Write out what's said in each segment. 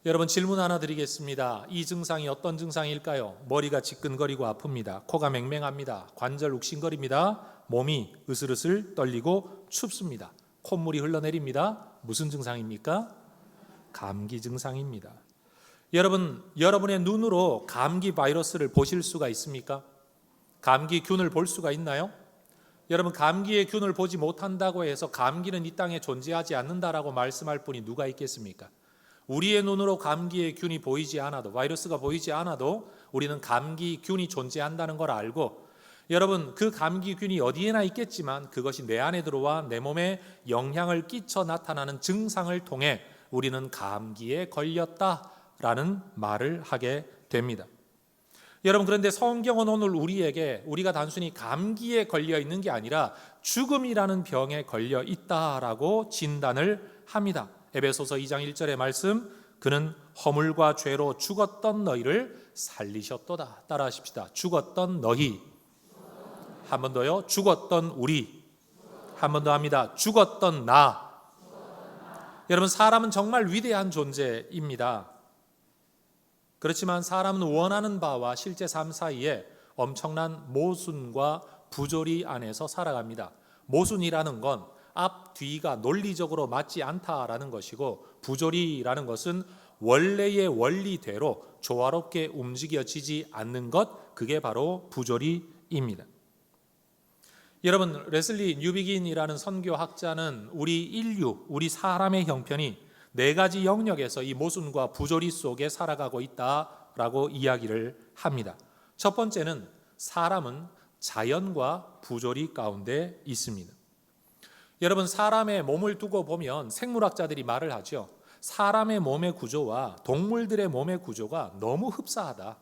여러분 질문 하나 드리겠습니다. 이 증상이 어떤 증상일까요? 머리가 지끈거리고 아픕니다. 코가 맹맹합니다. 관절 욱신거립니다. 몸이 으슬으슬 떨리고 춥습니다. 콧물이 흘러내립니다. 무슨 증상입니까? 감기 증상입니다. 여러분, 여러분의 눈으로 감기 바이러스를 보실 수가 있습니까? 감기균을 볼 수가 있나요? 여러분, 감기의 균을 보지 못한다고 해서 감기는 이 땅에 존재하지 않는다라고 말씀할 분이 누가 있겠습니까? 우리의 눈으로 감기의 균이 보이지 않아도, 바이러스가 보이지 않아도 우리는 감기균이 존재한다는 걸 알고, 여러분, 그 감기균이 어디에나 있겠지만 그것이 내 안에 들어와 내 몸에 영향을 끼쳐 나타나는 증상을 통해 우리는 감기에 걸렸다라는 말을 하게 됩니다. 여러분, 그런데 성경은 오늘 우리가 단순히 감기에 걸려 있는 게 아니라 죽음이라는 병에 걸려 있다라고 진단을 합니다. 에베소서 2장 1절의 말씀, 그는 허물과 죄로 죽었던 너희를 살리셨도다. 따라하십시다. 죽었던 너희. 한 번 더요. 죽었던 우리. 한 번 더 합니다. 죽었던 나. 여러분, 사람은 정말 위대한 존재입니다. 그렇지만 사람은 원하는 바와 실제 삶 사이에 엄청난 모순과 부조리 안에서 살아갑니다. 모순이라는 건 앞, 뒤가 논리적으로 맞지 않다라는 것이고, 부조리라는 것은 원래의 원리대로 조화롭게 움직여지지 않는 것, 그게 바로 부조리입니다. 여러분, 레슬리 뉴비긴이라는 선교학자는 우리 사람의 형편이 네 가지 영역에서 이 모순과 부조리 속에 살아가고 있다라고 이야기를 합니다. 첫 번째는 사람은 자연과 부조리 가운데 있습니다. 여러분, 사람의 몸을 두고 보면 생물학자들이 말을 하죠. 사람의 몸의 구조와 동물들의 몸의 구조가 너무 흡사하다.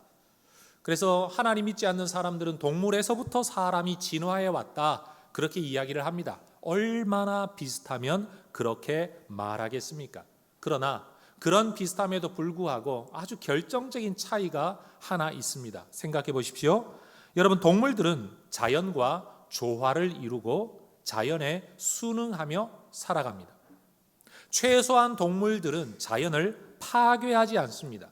그래서 하나님 믿지 않는 사람들은 동물에서부터 사람이 진화해 왔다, 그렇게 이야기를 합니다. 얼마나 비슷하면 그렇게 말하겠습니까? 그러나 그런 비슷함에도 불구하고 아주 결정적인 차이가 하나 있습니다. 생각해 보십시오. 여러분, 동물들은 자연과 조화를 이루고 자연에 순응하며 살아갑니다. 최소한 동물들은 자연을 파괴하지 않습니다.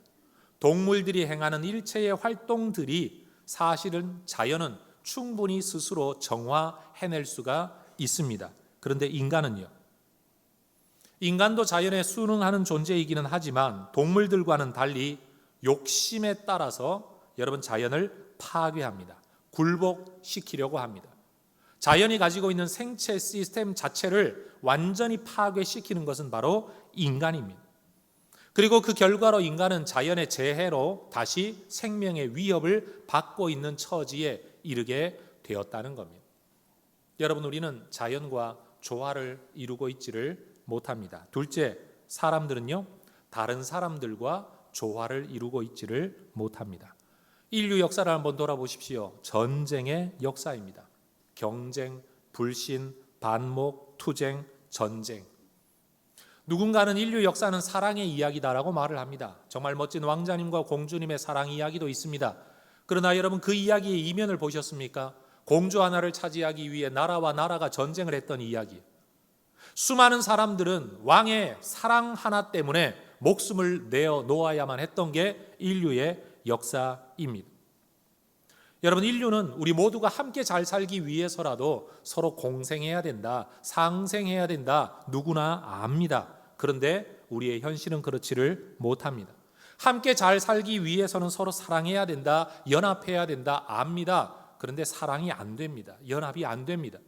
동물들이 행하는 일체의 활동들이 사실은 자연은 충분히 스스로 정화해낼 수가 있습니다. 그런데 인간은요, 인간도 자연에 순응하는 존재이기는 하지만 동물들과는 달리 욕심에 따라서 여러분 자연을 파괴합니다. 굴복시키려고 합니다. 자연이 가지고 있는 생체 시스템 자체를 완전히 파괴시키는 것은 바로 인간입니다. 그리고 그 결과로 인간은 자연의 재해로 다시 생명의 위협을 받고 있는 처지에 이르게 되었다는 겁니다. 여러분, 우리는 자연과 조화를 이루고 있지를 못합니다. 둘째, 사람들은요, 다른 사람들과 조화를 이루고 있지를 못합니다. 인류 역사를 한번 돌아보십시오. 전쟁의 역사입니다. 경쟁, 불신, 반목, 투쟁, 전쟁. 누군가는 인류 역사는 사랑의 이야기다라고 말을 합니다. 정말 멋진 왕자님과 공주님의 사랑 이야기도 있습니다. 그러나 여러분, 그 이야기의 이면을 보셨습니까? 공주 하나를 차지하기 위해 나라와 나라가 전쟁을 했던 이야기. 수많은 사람들은 왕의 사랑 하나 때문에 목숨을 내어 놓아야만 했던 게 인류의 역사입니다. 여러분, 인류는 우리 모두가 함께 잘 살기 위해서라도 서로 공생해야 된다, 상생해야 된다, 누구나 압니다. 그런데 우리의 현실은 그렇지를 못합니다. 함께 잘 살기 위해서는 서로 사랑해야 된다, 연합해야 된다, 압니다. 그런데 사랑이 안 됩니다. 연합이 안 됩니다.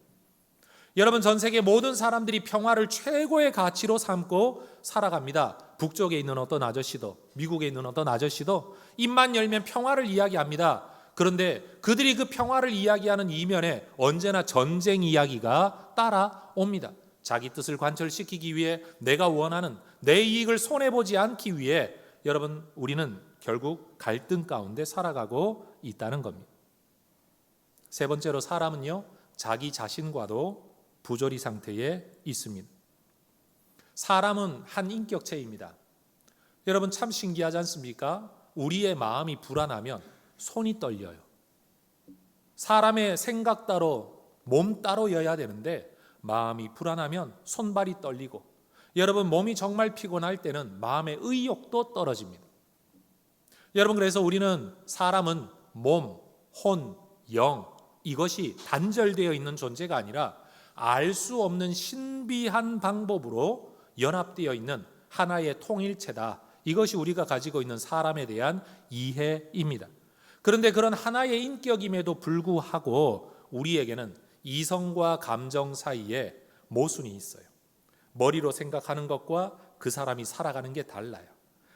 여러분, 전 세계 모든 사람들이 평화를 최고의 가치로 삼고 살아갑니다. 북쪽에 있는 어떤 아저씨도, 미국에 있는 어떤 아저씨도 입만 열면 평화를 이야기합니다. 그런데 그들이 그 평화를 이야기하는 이면에 언제나 전쟁 이야기가 따라옵니다. 자기 뜻을 관철시키기 위해, 내가 원하는 내 이익을 손해보지 않기 위해 여러분, 우리는 결국 갈등 가운데 살아가고 있다는 겁니다. 세 번째로, 사람은요, 자기 자신과도 부조리 상태에 있습니다. 사람은 한 인격체입니다. 여러분, 참 신기하지 않습니까? 우리의 마음이 불안하면 손이 떨려요. 사람의 생각 따로 몸 따로여야 되는데 마음이 불안하면 손발이 떨리고, 여러분 몸이 정말 피곤할 때는 마음의 의욕도 떨어집니다. 여러분 그래서 우리는 사람은 몸, 혼, 영 이것이 단절되어 있는 존재가 아니라 알 수 없는 신비한 방법으로 연합되어 있는 하나의 통일체다. 이것이 우리가 가지고 있는 사람에 대한 이해입니다. 그런데 그런 하나의 인격임에도 불구하고 우리에게는 이성과 감정 사이에 모순이 있어요. 머리로 생각하는 것과 그 사람이 살아가는 게 달라요.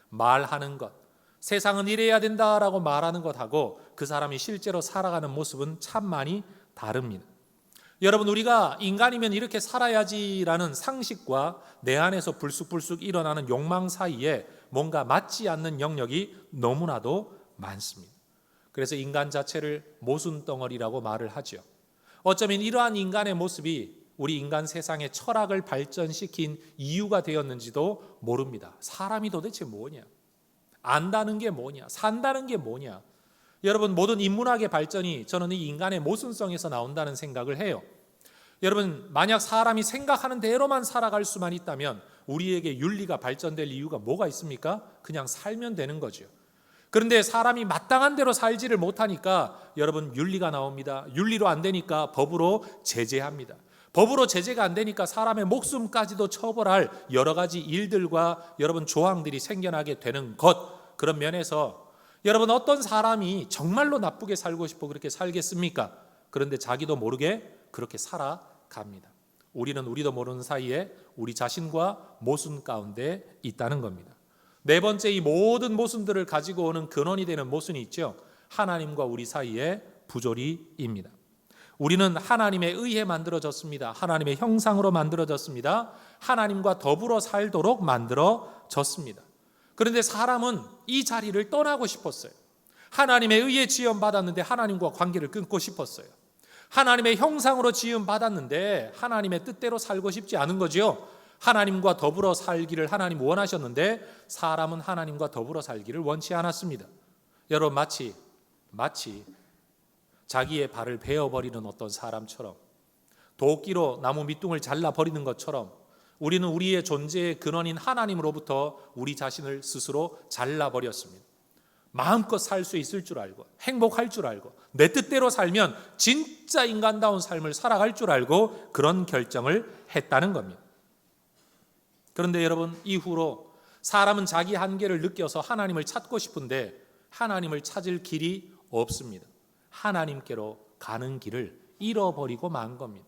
말하는 것, 세상은 이래야 된다라고 말하는 것하고 그 사람이 실제로 살아가는 모습은 참 많이 다릅니다. 여러분 우리가 인간이면 이렇게 살아야지라는 상식과 내 안에서 불쑥불쑥 일어나는 욕망 사이에 뭔가 맞지 않는 영역이 너무나도 많습니다. 그래서 인간 자체를 모순덩어리라고 말을 하죠. 어쩌면 이러한 인간의 모습이 우리 인간 세상의 철학을 발전시킨 이유가 되었는지도 모릅니다. 사람이 도대체 뭐냐? 안다는 게 뭐냐? 산다는 게 뭐냐? 여러분 모든 인문학의 발전이 저는 이 인간의 모순성에서 나온다는 생각을 해요. 여러분 만약 사람이 생각하는 대로만 살아갈 수만 있다면 우리에게 윤리가 발전될 이유가 뭐가 있습니까? 그냥 살면 되는 거죠. 그런데 사람이 마땅한 대로 살지를 못하니까 여러분 윤리가 나옵니다. 윤리로 안 되니까 법으로 제재합니다. 법으로 제재가 안 되니까 사람의 목숨까지도 처벌할 여러 가지 일들과 여러분 조항들이 생겨나게 되는 것. 그런 면에서 여러분 어떤 사람이 정말로 나쁘게 살고 싶어 그렇게 살겠습니까? 그런데 자기도 모르게 그렇게 살아갑니다. 우리는 우리도 모르는 사이에 우리 자신과 모순 가운데 있다는 겁니다. 네 번째, 이 모든 모순들을 가지고 오는 근원이 되는 모순이 있죠. 하나님과 우리 사이의 부조리입니다. 우리는 하나님에 의해 만들어졌습니다. 하나님의 형상으로 만들어졌습니다. 하나님과 더불어 살도록 만들어졌습니다. 그런데 사람은 이 자리를 떠나고 싶었어요. 하나님에 의해 지음받았는데 하나님과 관계를 끊고 싶었어요. 하나님의 형상으로 지음받았는데 하나님의 뜻대로 살고 싶지 않은 거죠. 하나님과 더불어 살기를 하나님 원하셨는데 사람은 하나님과 더불어 살기를 원치 않았습니다. 여러분 마치 자기의 발을 베어버리는 어떤 사람처럼 도끼로 나무 밑둥을 잘라버리는 것처럼 우리는 우리의 존재의 근원인 하나님으로부터 우리 자신을 스스로 잘라버렸습니다. 마음껏 살 수 있을 줄 알고 행복할 줄 알고 내 뜻대로 살면 진짜 인간다운 삶을 살아갈 줄 알고 그런 결정을 했다는 겁니다. 그런데 여러분 이후로 사람은 자기 한계를 느껴서 하나님을 찾고 싶은데 하나님을 찾을 길이 없습니다. 하나님께로 가는 길을 잃어버리고 만 겁니다.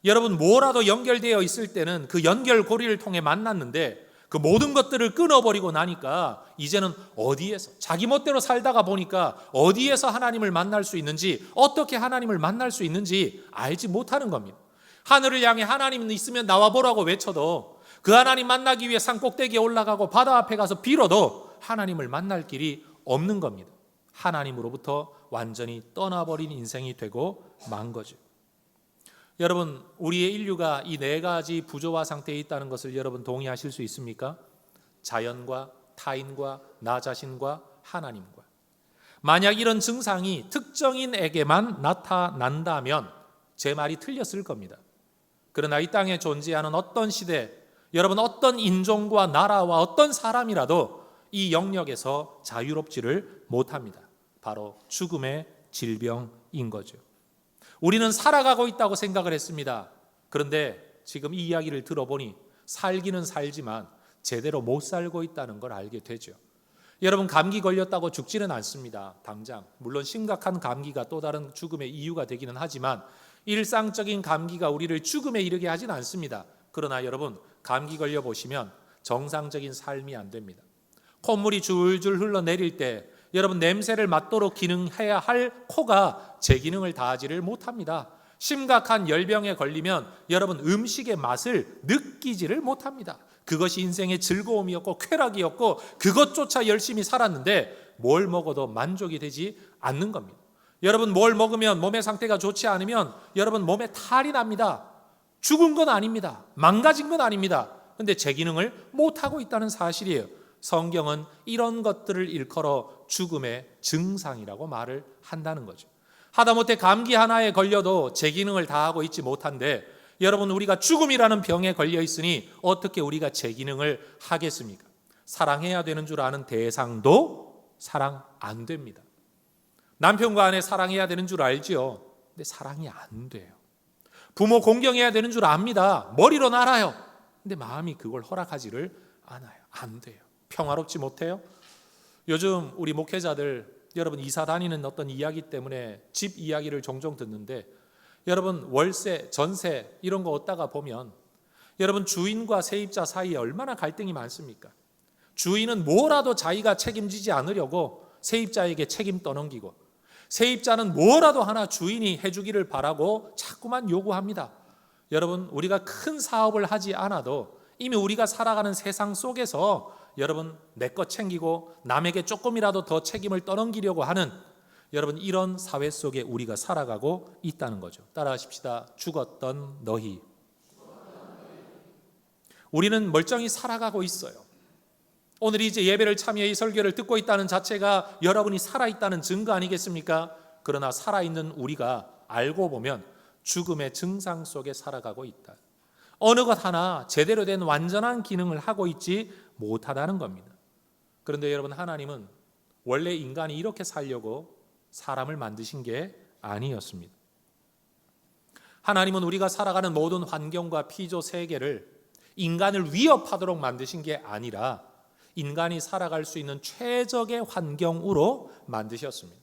여러분 뭐라도 연결되어 있을 때는 그 연결고리를 통해 만났는데 그 모든 것들을 끊어버리고 나니까 이제는 어디에서 자기 멋대로 살다가 보니까 어디에서 하나님을 만날 수 있는지 어떻게 하나님을 만날 수 있는지 알지 못하는 겁니다. 하늘을 향해 하나님 있으면 나와보라고 외쳐도 그 하나님 만나기 위해 산꼭대기에 올라가고 바다 앞에 가서 빌어도 하나님을 만날 길이 없는 겁니다. 하나님으로부터 완전히 떠나버린 인생이 되고 만 거죠. 여러분 우리의 인류가 이 네 가지 부조화 상태에 있다는 것을 여러분 동의하실 수 있습니까? 자연과 타인과 나 자신과 하나님과. 만약 이런 증상이 특정인에게만 나타난다면 제 말이 틀렸을 겁니다. 그러나 이 땅에 존재하는 어떤 시대, 여러분 어떤 인종과 나라와 어떤 사람이라도 이 영역에서 자유롭지를 못합니다. 바로 죽음의 질병인 거죠. 우리는 살아가고 있다고 생각을 했습니다. 그런데 지금 이 이야기를 들어보니 살기는 살지만 제대로 못 살고 있다는 걸 알게 되죠. 여러분 감기 걸렸다고 죽지는 않습니다. 당장 물론 심각한 감기가 또 다른 죽음의 이유가 되기는 하지만 일상적인 감기가 우리를 죽음에 이르게 하진 않습니다. 그러나 여러분 감기 걸려보시면 정상적인 삶이 안 됩니다. 콧물이 줄줄 흘러내릴 때 여러분 냄새를 맡도록 기능해야 할 코가 제 기능을 다하지를 못합니다. 심각한 열병에 걸리면 여러분 음식의 맛을 느끼지를 못합니다. 그것이 인생의 즐거움이었고 쾌락이었고 그것조차 열심히 살았는데 뭘 먹어도 만족이 되지 않는 겁니다. 여러분 뭘 먹으면 몸의 상태가 좋지 않으면 여러분 몸에 탈이 납니다. 죽은 건 아닙니다. 망가진 건 아닙니다. 그런데 제 기능을 못하고 있다는 사실이에요. 성경은 이런 것들을 일컬어 죽음의 증상이라고 말을 한다는 거죠. 하다못해 감기 하나에 걸려도 제 기능을 다하고 있지 못한데 여러분, 우리가 죽음이라는 병에 걸려 있으니 어떻게 우리가 제 기능을 하겠습니까? 사랑해야 되는 줄 아는 대상도 사랑 안 됩니다. 남편과 아내 사랑해야 되는 줄 알지요. 근데 사랑이 안 돼요. 부모 공경해야 되는 줄 압니다. 머리로는 알아요. 근데 마음이 그걸 허락하지를 않아요. 안 돼요. 평화롭지 못해요. 요즘 우리 목회자들, 여러분 이사 다니는 어떤 이야기 때문에 집 이야기를 종종 듣는데, 여러분 월세, 전세 이런 거 얻다가 보면 여러분 주인과 세입자 사이에 얼마나 갈등이 많습니까? 주인은 뭐라도 자기가 책임지지 않으려고 세입자에게 책임 떠넘기고, 세입자는 뭐라도 하나 주인이 해주기를 바라고 자꾸만 요구합니다. 여러분, 우리가 큰 사업을 하지 않아도 이미 우리가 살아가는 세상 속에서 여러분 내 것 챙기고 남에게 조금이라도 더 책임을 떠넘기려고 하는, 여러분 이런 사회 속에 우리가 살아가고 있다는 거죠. 따라하십시다. 죽었던 너희. 우리는 멀쩡히 살아가고 있어요. 오늘 이제 예배를 참여해 이 설교를 듣고 있다는 자체가 여러분이 살아있다는 증거 아니겠습니까? 그러나 살아있는 우리가 알고 보면 죽음의 증상 속에 살아가고 있다. 어느 것 하나 제대로 된 완전한 기능을 하고 있지 못하다는 겁니다. 그런데 여러분, 하나님은 원래 인간이 이렇게 살려고 사람을 만드신 게 아니었습니다. 하나님은 우리가 살아가는 모든 환경과 피조 세계를 인간을 위협하도록 만드신 게 아니라 인간이 살아갈 수 있는 최적의 환경으로 만드셨습니다.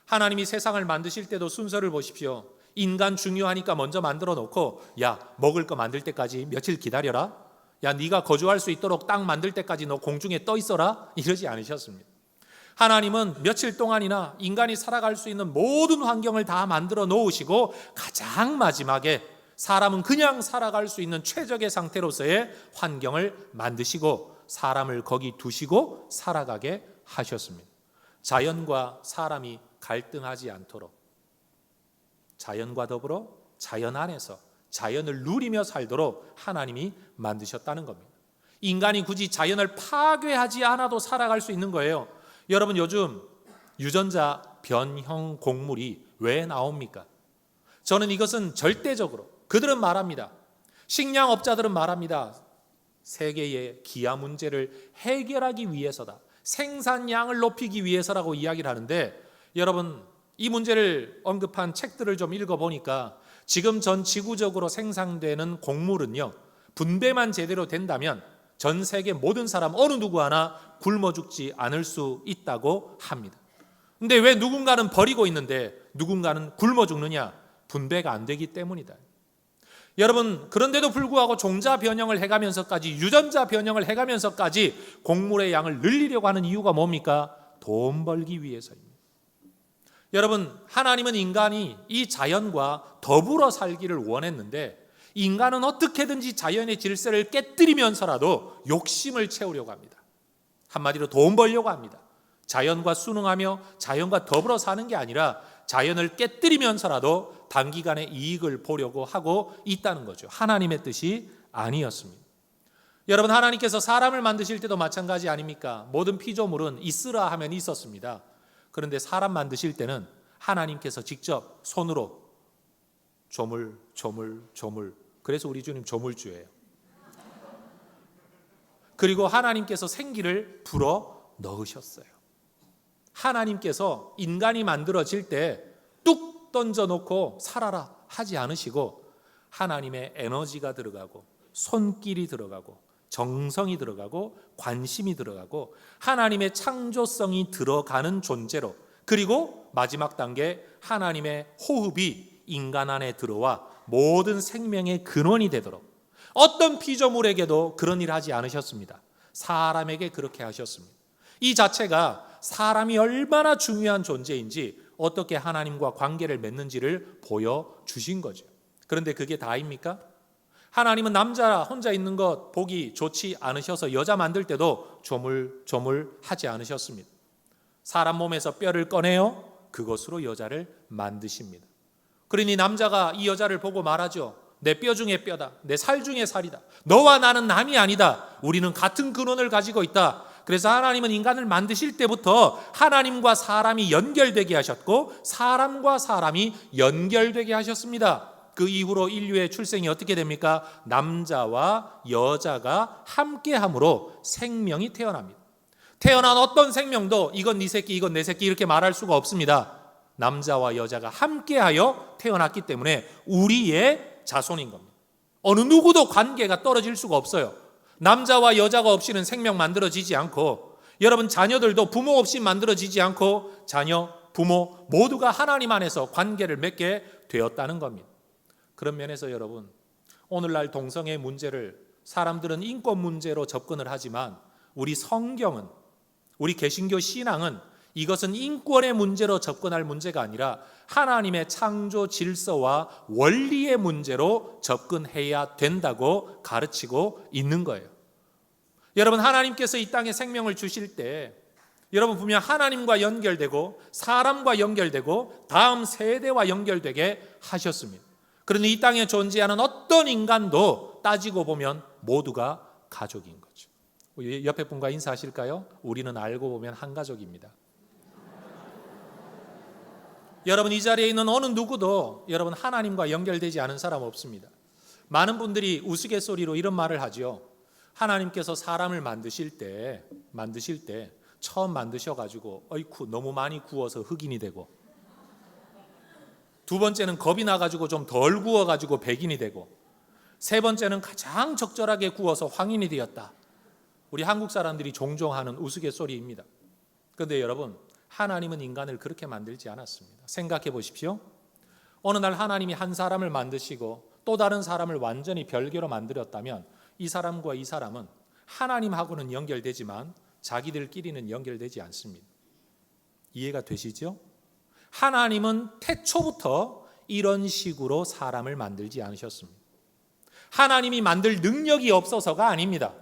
하나님이 세상을 만드실 때도 순서를 보십시오. 인간 중요하니까 먼저 만들어 놓고, 야, 먹을 거 만들 때까지 며칠 기다려라. 야, 네가 거주할 수 있도록 땅 만들 때까지 너 공중에 떠 있어라. 이러지 않으셨습니다. 하나님은 며칠 동안이나 인간이 살아갈 수 있는 모든 환경을 다 만들어 놓으시고, 가장 마지막에 사람은 그냥 살아갈 수 있는 최적의 상태로서의 환경을 만드시고 사람을 거기 두시고 살아가게 하셨습니다. 자연과 사람이 갈등하지 않도록, 자연과 더불어 자연 안에서 자연을 누리며 살도록 하나님이 만드셨다는 겁니다. 인간이 굳이 자연을 파괴하지 않아도 살아갈 수 있는 거예요. 여러분, 요즘 유전자 변형 곡물이 왜 나옵니까? 저는 이것은 절대적으로, 그들은 말합니다. 식량업자들은 말합니다. 세계의 기아 문제를 해결하기 위해서다. 생산량을 높이기 위해서라고 이야기를 하는데, 여러분 이 문제를 언급한 책들을 좀 읽어보니까 지금 전 지구적으로 생산되는 곡물은요, 분배만 제대로 된다면 전 세계 모든 사람 어느 누구 하나 굶어 죽지 않을 수 있다고 합니다. 근데 왜 누군가는 버리고 있는데 누군가는 굶어 죽느냐? 분배가 안 되기 때문이다. 여러분, 그런데도 불구하고 종자 변형을 해가면서까지, 유전자 변형을 해가면서까지 곡물의 양을 늘리려고 하는 이유가 뭡니까? 돈 벌기 위해서입니다. 여러분, 하나님은 인간이 이 자연과 더불어 살기를 원했는데, 인간은 어떻게든지 자연의 질서를 깨뜨리면서라도 욕심을 채우려고 합니다. 한마디로 돈 벌려고 합니다. 자연과 순응하며 자연과 더불어 사는 게 아니라 자연을 깨뜨리면서라도 단기간의 이익을 보려고 하고 있다는 거죠. 하나님의 뜻이 아니었습니다. 여러분, 하나님께서 사람을 만드실 때도 마찬가지 아닙니까? 모든 피조물은 있으라 하면 있었습니다. 그런데 사람 만드실 때는 하나님께서 직접 손으로 조물, 그래서 우리 주님 조물주예요. 그리고 하나님께서 생기를 불어 넣으셨어요. 하나님께서 인간이 만들어질 때 뚝 던져놓고 살아라 하지 않으시고, 하나님의 에너지가 들어가고 손길이 들어가고 정성이 들어가고 관심이 들어가고 하나님의 창조성이 들어가는 존재로, 그리고 마지막 단계 하나님의 호흡이 인간 안에 들어와 모든 생명의 근원이 되도록, 어떤 피조물에게도 그런 일을 하지 않으셨습니다. 사람에게 그렇게 하셨습니다. 이 자체가 사람이 얼마나 중요한 존재인지, 어떻게 하나님과 관계를 맺는지를 보여주신 거죠. 그런데 그게 다입니까? 하나님은 남자 혼자 있는 것 보기 좋지 않으셔서 여자 만들 때도 조물조물 하지 않으셨습니다. 사람 몸에서 뼈를 꺼내요, 그것으로 여자를 만드십니다. 그러니 남자가 이 여자를 보고 말하죠. 내 뼈 중에 뼈다. 내 살 중에 살이다. 너와 나는 남이 아니다. 우리는 같은 근원을 가지고 있다. 그래서 하나님은 인간을 만드실 때부터 하나님과 사람이 연결되게 하셨고, 사람과 사람이 연결되게 하셨습니다. 그 이후로 인류의 출생이 어떻게 됩니까? 남자와 여자가 함께함으로 생명이 태어납니다. 태어난 어떤 생명도 이건 네 새끼, 이건 내 새끼 이렇게 말할 수가 없습니다. 남자와 여자가 함께하여 태어났기 때문에 우리의 자손인 겁니다. 어느 누구도 관계가 떨어질 수가 없어요. 남자와 여자가 없이는 생명 만들어지지 않고, 여러분 자녀들도 부모 없이 만들어지지 않고, 자녀, 부모 모두가 하나님 안에서 관계를 맺게 되었다는 겁니다. 그런 면에서 여러분, 오늘날 동성애 문제를 사람들은 인권 문제로 접근을 하지만 우리 성경은, 우리 개신교 신앙은 이것은 인권의 문제로 접근할 문제가 아니라 하나님의 창조 질서와 원리의 문제로 접근해야 된다고 가르치고 있는 거예요. 여러분, 하나님께서 이 땅에 생명을 주실 때 여러분 분명 하나님과 연결되고 사람과 연결되고 다음 세대와 연결되게 하셨습니다. 그런데 이 땅에 존재하는 어떤 인간도 따지고 보면 모두가 가족인 거죠. 옆에 분과 인사하실까요? 우리는 알고 보면 한 가족입니다. 여러분, 이 자리에 있는 어느 누구도 여러분 하나님과 연결되지 않은 사람 없습니다. 많은 분들이 우스갯소리로 이런 말을 하죠. 하나님께서 사람을 만드실 때 처음 만드셔가지고 어이쿠 너무 많이 구워서 흑인이 되고, 두 번째는 겁이 나가지고 좀 덜 구워가지고 백인이 되고, 세 번째는 가장 적절하게 구워서 황인이 되었다. 우리 한국 사람들이 종종 하는 우스갯소리입니다. 그런데 여러분, 하나님은 인간을 그렇게 만들지 않았습니다. 생각해 보십시오. 어느 날 하나님이 한 사람을 만드시고 또 다른 사람을 완전히 별개로 만들었다면 이 사람과 이 사람은 하나님하고는 연결되지만 자기들끼리는 연결되지 않습니다. 이해가 되시죠? 하나님은 태초부터 이런 식으로 사람을 만들지 않으셨습니다. 하나님이 만들 능력이 없어서가 아닙니다.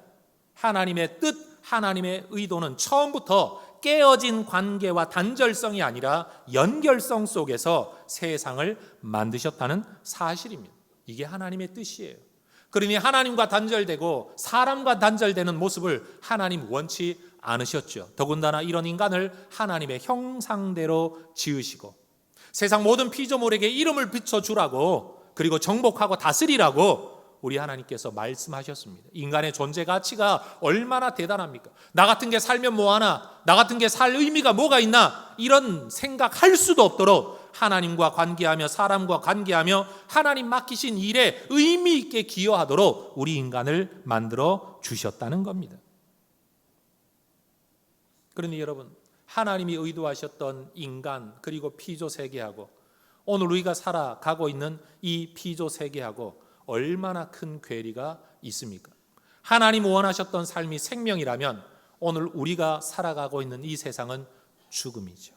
하나님의 뜻, 하나님의 의도는 처음부터 깨어진 관계와 단절성이 아니라 연결성 속에서 세상을 만드셨다는 사실입니다. 이게 하나님의 뜻이에요. 그러니 하나님과 단절되고 사람과 단절되는 모습을 하나님 원치 않으셨죠. 더군다나 이런 인간을 하나님의 형상대로 지으시고 세상 모든 피조물에게 이름을 붙여주라고, 그리고 정복하고 다스리라고 우리 하나님께서 말씀하셨습니다. 인간의 존재 가치가 얼마나 대단합니까? 나 같은 게 살면 뭐하나? 나 같은 게 살 의미가 뭐가 있나? 이런 생각할 수도 없도록 하나님과 관계하며 사람과 관계하며 하나님 맡기신 일에 의미 있게 기여하도록 우리 인간을 만들어 주셨다는 겁니다. 그러니 여러분, 하나님이 의도하셨던 인간 그리고 피조 세계하고 오늘 우리가 살아가고 있는 이 피조 세계하고 얼마나 큰 괴리가 있습니까? 하나님 원하셨던 삶이 생명이라면 오늘 우리가 살아가고 있는 이 세상은 죽음이죠.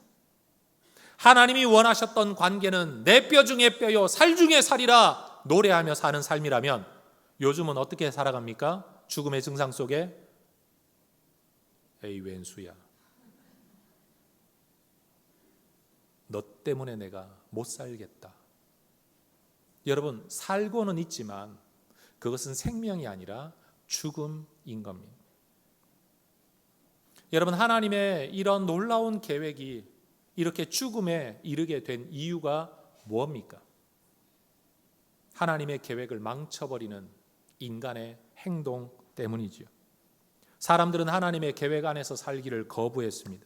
하나님이 원하셨던 관계는 내 뼈 중에 뼈요 살 중에 살이라 노래하며 사는 삶이라면 요즘은 어떻게 살아갑니까? 죽음의 증상 속에 에이 웬수야, 너 때문에 내가 못 살겠다. 여러분, 살고는 있지만 그것은 생명이 아니라 죽음인 겁니다. 여러분, 하나님의 이런 놀라운 계획이 이렇게 죽음에 이르게 된 이유가 무엇입니까? 하나님의 계획을 망쳐버리는 인간의 행동 때문이지요. 사람들은 하나님의 계획 안에서 살기를 거부했습니다.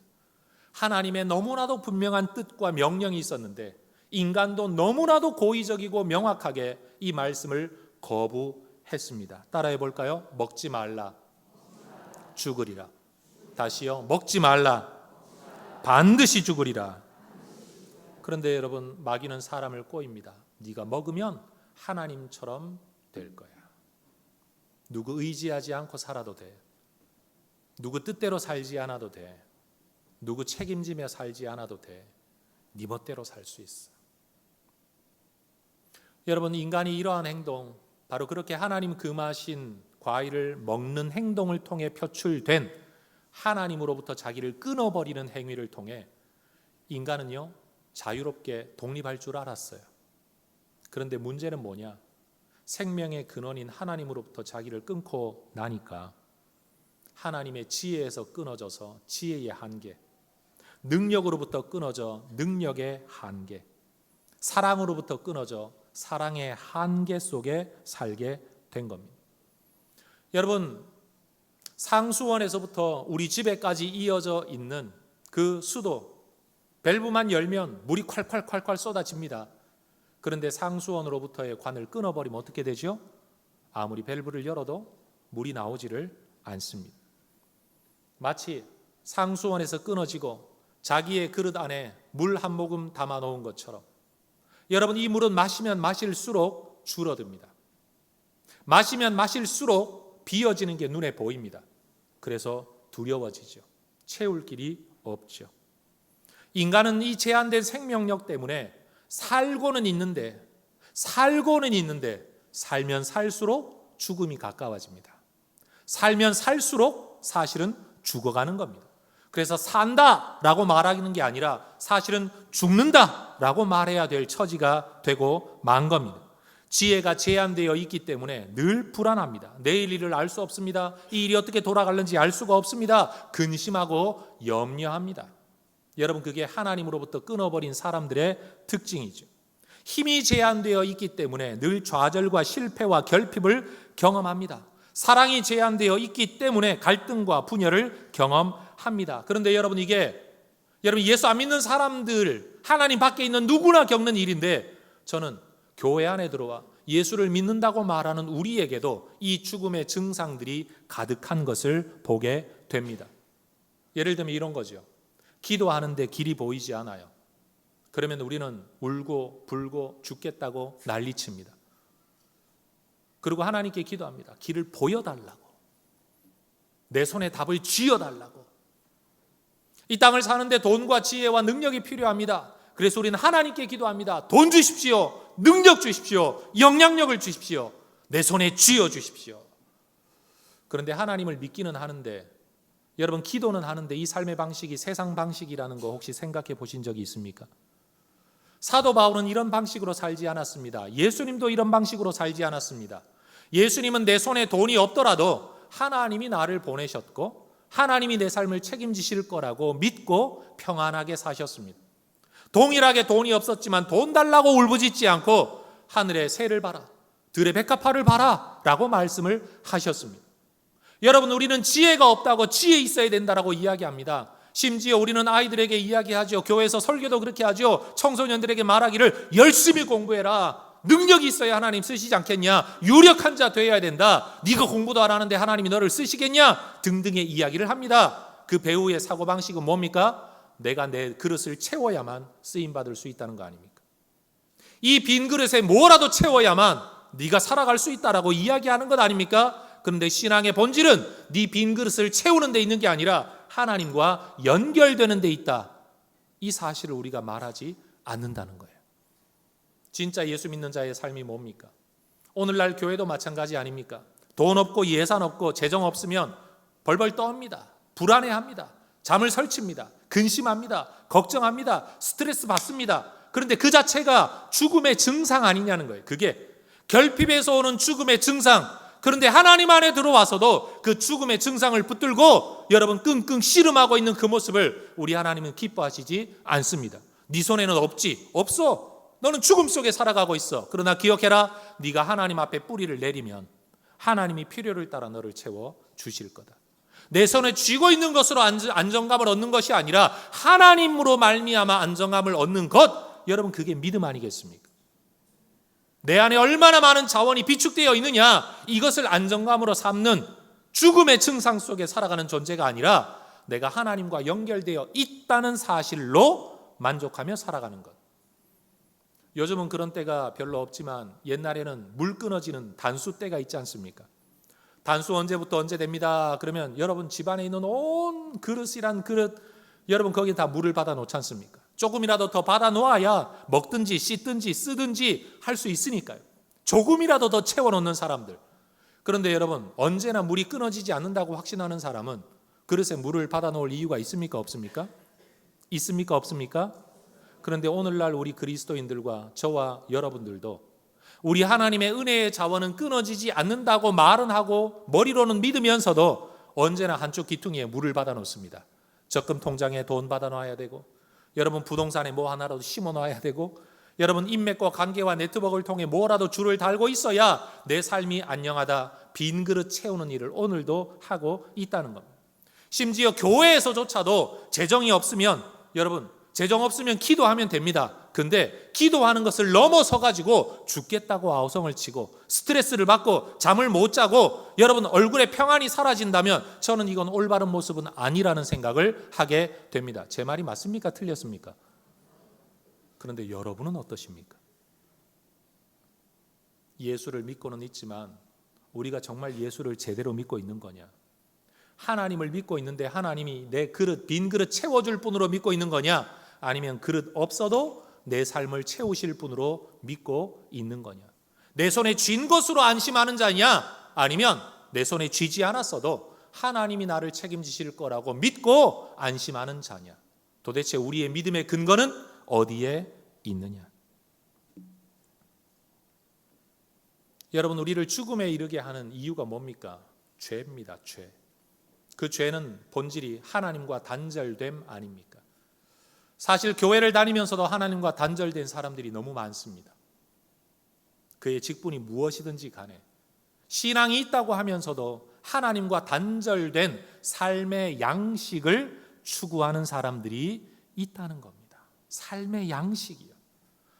하나님의 너무나도 분명한 뜻과 명령이 있었는데 인간도 너무나도 고의적이고 명확하게 이 말씀을 거부했습니다. 따라해 볼까요? 먹지 말라, 죽으리라. 다시요, 먹지 말라, 반드시 죽으리라. 그런데 여러분, 마귀는 사람을 꼬입니다. 네가 먹으면 하나님처럼 될 거야. 누구 의지하지 않고 살아도 돼. 누구 뜻대로 살지 않아도 돼. 누구 책임지며 살지 않아도 돼. 네 멋대로 살 수 있어. 여러분, 인간이 이러한 행동, 바로 그렇게 하나님 금하신 과일을 먹는 행동을 통해 표출된 하나님으로부터 자기를 끊어버리는 행위를 통해 인간은요, 자유롭게 독립할 줄 알았어요. 그런데 문제는 뭐냐? 생명의 근원인 하나님으로부터 자기를 끊고 나니까 하나님의 지혜에서 끊어져서 지혜의 한계, 능력으로부터 끊어져 능력의 한계, 사랑으로부터 끊어져 사랑의 한계 속에 살게 된 겁니다. 여러분, 상수원에서부터 우리 집에까지 이어져 있는 그 수도, 밸브만 열면 물이 콸콸콸콸 쏟아집니다. 그런데 상수원으로부터의 관을 끊어버리면 어떻게 되죠? 아무리 밸브를 열어도 물이 나오지를 않습니다. 마치 상수원에서 끊어지고 자기의 그릇 안에 물 한 모금 담아 놓은 것처럼, 여러분, 이 물은 마시면 마실수록 줄어듭니다. 마시면 마실수록 비어지는 게 눈에 보입니다. 그래서 두려워지죠. 채울 길이 없죠. 인간은 이 제한된 생명력 때문에 살고는 있는데 살면 살수록 죽음이 가까워집니다. 살면 살수록 사실은 죽어가는 겁니다. 그래서 산다라고 말하는 게 아니라 사실은 죽는다라고 말해야 될 처지가 되고 만 겁니다. 지혜가 제한되어 있기 때문에 늘 불안합니다. 내일 일을 알 수 없습니다. 이 일이 어떻게 돌아갈는지 알 수가 없습니다. 근심하고 염려합니다. 여러분, 그게 하나님으로부터 끊어버린 사람들의 특징이죠. 힘이 제한되어 있기 때문에 늘 좌절과 실패와 결핍을 경험합니다. 사랑이 제한되어 있기 때문에 갈등과 분열을 경험합니다. 그런데 여러분, 이게 여러분 예수 안 믿는 사람들, 하나님 밖에 있는 누구나 겪는 일인데, 저는 교회 안에 들어와 예수를 믿는다고 말하는 우리에게도 이 죽음의 증상들이 가득한 것을 보게 됩니다. 예를 들면 이런 거죠. 기도하는데 길이 보이지 않아요. 그러면 우리는 울고 불고 죽겠다고 난리칩니다. 그리고 하나님께 기도합니다. 길을 보여달라고, 내 손에 답을 쥐어달라고. 이 땅을 사는데 돈과 지혜와 능력이 필요합니다. 그래서 우리는 하나님께 기도합니다. 돈 주십시오, 능력 주십시오, 영향력을 주십시오, 내 손에 쥐어 주십시오. 그런데 하나님을 믿기는 하는데, 여러분, 기도는 하는데 이 삶의 방식이 세상 방식이라는 거 혹시 생각해 보신 적이 있습니까? 사도 바울은 이런 방식으로 살지 않았습니다. 예수님도 이런 방식으로 살지 않았습니다. 예수님은 내 손에 돈이 없더라도 하나님이 나를 보내셨고 하나님이 내 삶을 책임지실 거라고 믿고 평안하게 사셨습니다. 동일하게 돈이 없었지만 돈 달라고 울부짖지 않고 하늘의 새를 봐라, 들의 백합화를 봐라 라고 말씀을 하셨습니다. 여러분, 우리는 지혜가 없다고 지혜 있어야 된다라고 이야기합니다. 심지어 우리는 아이들에게 이야기하죠. 교회에서 설교도 그렇게 하죠. 청소년들에게 말하기를 열심히 공부해라, 능력이 있어야 하나님 쓰시지 않겠냐, 유력한 자 되어야 된다, 네가 공부도 안 하는데 하나님이 너를 쓰시겠냐 등등의 이야기를 합니다. 그 배우의 사고방식은 뭡니까? 내가 내 그릇을 채워야만 쓰임받을 수 있다는 거 아닙니까? 이 빈 그릇에 뭐라도 채워야만 네가 살아갈 수 있다라고 이야기하는 것 아닙니까? 그런데 신앙의 본질은 네 빈 그릇을 채우는 데 있는 게 아니라 하나님과 연결되는 데 있다. 이 사실을 우리가 말하지 않는다는 거예요. 진짜 예수 믿는 자의 삶이 뭡니까? 오늘날 교회도 마찬가지 아닙니까? 돈 없고 예산 없고 재정 없으면 벌벌 떠옵니다. 불안해합니다. 잠을 설칩니다. 근심합니다. 걱정합니다. 스트레스 받습니다. 그런데 그 자체가 죽음의 증상 아니냐는 거예요. 그게 결핍에서 오는 죽음의 증상. 그런데 하나님 안에 들어와서도 그 죽음의 증상을 붙들고 여러분 끙끙 씨름하고 있는 그 모습을 우리 하나님은 기뻐하시지 않습니다. 네 손에는 없지? 없어. 너는 죽음 속에 살아가고 있어. 그러나 기억해라, 네가 하나님 앞에 뿌리를 내리면 하나님이 필요를 따라 너를 채워 주실 거다. 내 손에 쥐고 있는 것으로 안정감을 얻는 것이 아니라 하나님으로 말미암아 안정감을 얻는 것, 여러분 그게 믿음 아니겠습니까? 내 안에 얼마나 많은 자원이 비축되어 있느냐, 이것을 안정감으로 삼는 죽음의 증상 속에 살아가는 존재가 아니라 내가 하나님과 연결되어 있다는 사실로 만족하며 살아가는 것. 요즘은 그런 때가 별로 없지만 옛날에는 물 끊어지는 단수 때가 있지 않습니까? 단수 언제부터 언제 됩니다. 그러면 여러분 집안에 있는 온 그릇이란 그릇, 여러분 거기에 다 물을 받아 놓지 않습니까? 조금이라도 더 받아 놓아야 먹든지 씻든지 쓰든지 할 수 있으니까요. 조금이라도 더 채워놓는 사람들. 그런데 여러분, 언제나 물이 끊어지지 않는다고 확신하는 사람은 그릇에 물을 받아 놓을 이유가 있습니까? 없습니까? 있습니까? 없습니까? 그런데 오늘날 우리 그리스도인들과 저와 여러분들도 우리 하나님의 은혜의 자원은 끊어지지 않는다고 말은 하고 머리로는 믿으면서도 언제나 한쪽 귀퉁이에 물을 받아 놓습니다. 적금 통장에 돈 받아 놔야 되고, 여러분 부동산에 뭐 하나라도 심어 놔야 되고, 여러분, 인맥과 관계와 네트워크를 통해 뭐라도 줄을 달고 있어야 내 삶이 안녕하다, 빈 그릇 채우는 일을 오늘도 하고 있다는 겁니다. 심지어 교회에서조차도 재정이 없으면, 여러분, 재정 없으면 기도하면 됩니다. 근데 기도하는 것을 넘어서 가지고 죽겠다고 아우성을 치고 스트레스를 받고 잠을 못 자고 여러분 얼굴에 평안이 사라진다면 저는 이건 올바른 모습은 아니라는 생각을 하게 됩니다. 제 말이 맞습니까? 틀렸습니까? 그런데 여러분은 어떠십니까? 예수를 믿고는 있지만 우리가 정말 예수를 제대로 믿고 있는 거냐? 하나님을 믿고 있는데 하나님이 내 그릇, 빈 그릇 채워줄 분으로 믿고 있는 거냐? 아니면 그릇 없어도 내 삶을 채우실 분으로 믿고 있는 거냐? 내 손에 쥔 것으로 안심하는 자냐? 아니면 내 손에 쥐지 않았어도 하나님이 나를 책임지실 거라고 믿고 안심하는 자냐? 도대체 우리의 믿음의 근거는 어디에 있느냐? 여러분, 우리를 죽음에 이르게 하는 이유가 뭡니까? 죄입니다. 죄. 그 죄는 본질이 하나님과 단절됨 아닙니까? 사실 교회를 다니면서도 하나님과 단절된 사람들이 너무 많습니다. 그의 직분이 무엇이든지 간에 신앙이 있다고 하면서도 하나님과 단절된 삶의 양식을 추구하는 사람들이 있다는 겁니다. 삶의 양식이요.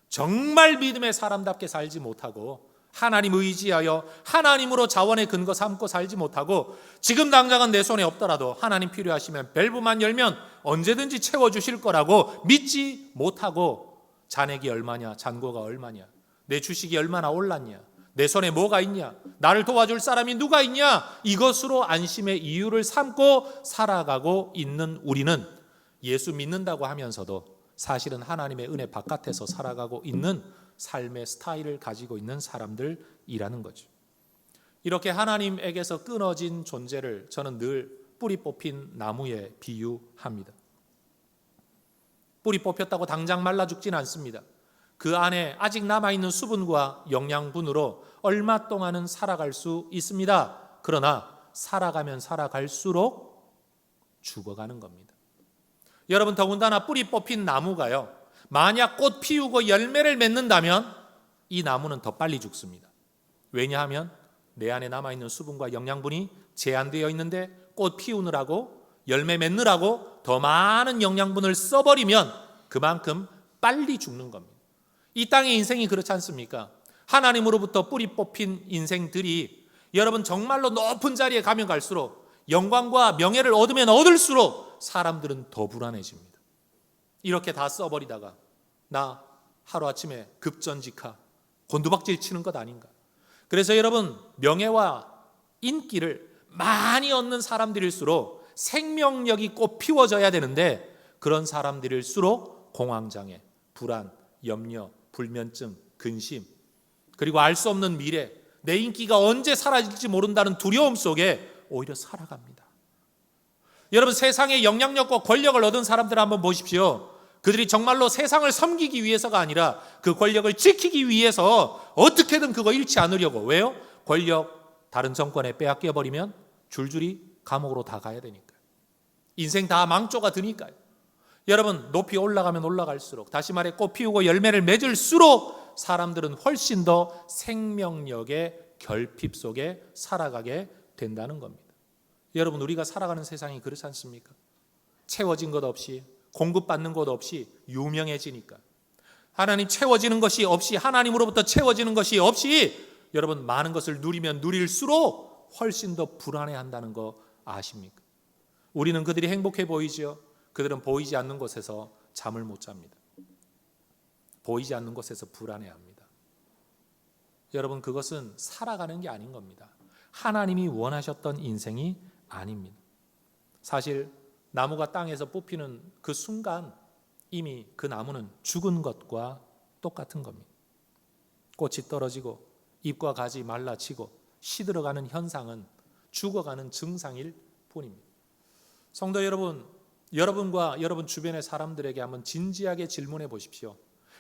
정말 믿음의 사람답게 살지 못하고 하나님 의지하여 하나님으로 자원의 근거 삼고 살지 못하고 지금 당장은 내 손에 없더라도 하나님 필요하시면 밸브만 열면 언제든지 채워주실 거라고 믿지 못하고 잔액이 얼마냐, 잔고가 얼마냐, 내 주식이 얼마나 올랐냐, 내 손에 뭐가 있냐, 나를 도와줄 사람이 누가 있냐, 이것으로 안심의 이유를 삼고 살아가고 있는 우리는 예수 믿는다고 하면서도 사실은 하나님의 은혜 바깥에서 살아가고 있는 삶의 스타일을 가지고 있는 사람들이라는 거죠. 이렇게 하나님에게서 끊어진 존재를 저는 늘 뿌리 뽑힌 나무에 비유합니다. 뿌리 뽑혔다고 당장 말라 죽진 않습니다. 그 안에 아직 남아있는 수분과 영양분으로 얼마 동안은 살아갈 수 있습니다. 그러나 살아가면 살아갈수록 죽어가는 겁니다. 여러분, 더군다나 뿌리 뽑힌 나무가요, 만약 꽃 피우고 열매를 맺는다면 이 나무는 더 빨리 죽습니다. 왜냐하면 내 안에 남아있는 수분과 영양분이 제한되어 있는데 꽃 피우느라고 열매 맺느라고 더 많은 영양분을 써버리면 그만큼 빨리 죽는 겁니다. 이 땅의 인생이 그렇지 않습니까? 하나님으로부터 뿌리 뽑힌 인생들이 여러분 정말로 높은 자리에 가면 갈수록 영광과 명예를 얻으면 얻을수록 사람들은 더 불안해집니다. 이렇게 다 써버리다가 나 하루아침에 급전직하, 곤두박질 치는 것 아닌가? 그래서 여러분, 명예와 인기를 많이 얻는 사람들일수록 생명력이 꼭 피워져야 되는데 그런 사람들일수록 공황장애, 불안, 염려, 불면증, 근심, 그리고 알 수 없는 미래, 내 인기가 언제 사라질지 모른다는 두려움 속에 오히려 살아갑니다. 여러분, 세상에 영향력과 권력을 얻은 사람들을 한번 보십시오. 그들이 정말로 세상을 섬기기 위해서가 아니라 그 권력을 지키기 위해서 어떻게든 그거 잃지 않으려고. 왜요? 권력 다른 정권에 빼앗겨버리면 줄줄이 감옥으로 다 가야 되니까요. 인생 다 망조가 드니까요. 여러분, 높이 올라가면 올라갈수록, 다시 말해 꽃 피우고 열매를 맺을수록 사람들은 훨씬 더 생명력의 결핍 속에 살아가게 된다는 겁니다. 여러분, 우리가 살아가는 세상이 그렇지 않습니까? 채워진 것 없이, 공급받는 것 없이 유명해지니까, 하나님 채워지는 것이 없이, 하나님으로부터 채워지는 것이 없이 여러분 많은 것을 누리면 누릴수록 훨씬 더 불안해한다는 거 아십니까? 우리는 그들이 행복해 보이죠. 그들은 보이지 않는 곳에서 잠을 못 잡니다. 보이지 않는 곳에서 불안해합니다. 여러분, 그것은 살아가는 게 아닌 겁니다. 하나님이 원하셨던 인생이 아닙니다. 사실 나무가 땅에서 뽑히는 그 순간 이미 그 나무는 죽은 것과 똑같은 겁니다. 꽃이 떨어지고 잎과 가지 말라치고 시들어가는 현상은 죽어가는 증상일 뿐입니다. 성도 여러분, 여러분과 여러분 주변의 사람들에게 한번 진지하게 질문해 보십시오.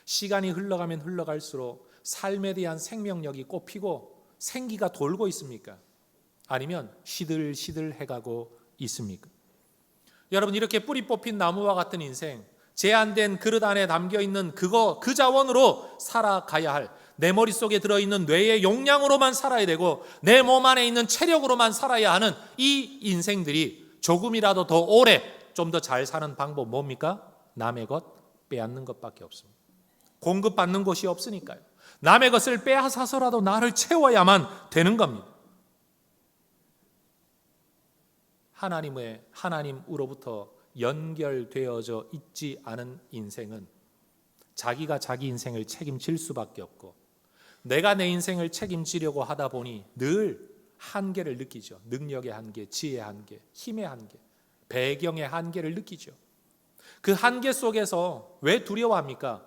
시간이 흘러가면 흘러갈수록 삶에 대한 생명력이 꽃피고 생기가 돌고 있습니까? 아니면 시들시들 해가고 있습니까? 여러분, 이렇게 뿌리 뽑힌 나무와 같은 인생, 제한된 그릇 안에 담겨 있는 그 자원으로 살아가야 할, 내 머릿속에 들어있는 뇌의 용량으로만 살아야 되고 내 몸 안에 있는 체력으로만 살아야 하는 이 인생들이 조금이라도 더 오래 좀 더 잘 사는 방법 뭡니까? 남의 것 빼앗는 것밖에 없습니다. 공급받는 곳이 없으니까요. 남의 것을 빼앗아서라도 나를 채워야만 되는 겁니다. 하나님으로부터 연결되어져 있지 않은 인생은 자기가 자기 인생을 책임질 수밖에 없고, 내가 내 인생을 책임지려고 하다 보니 늘 한계를 느끼죠. 능력의 한계, 지혜의 한계, 힘의 한계, 배경의 한계를 느끼죠. 그 한계 속에서 왜 두려워합니까?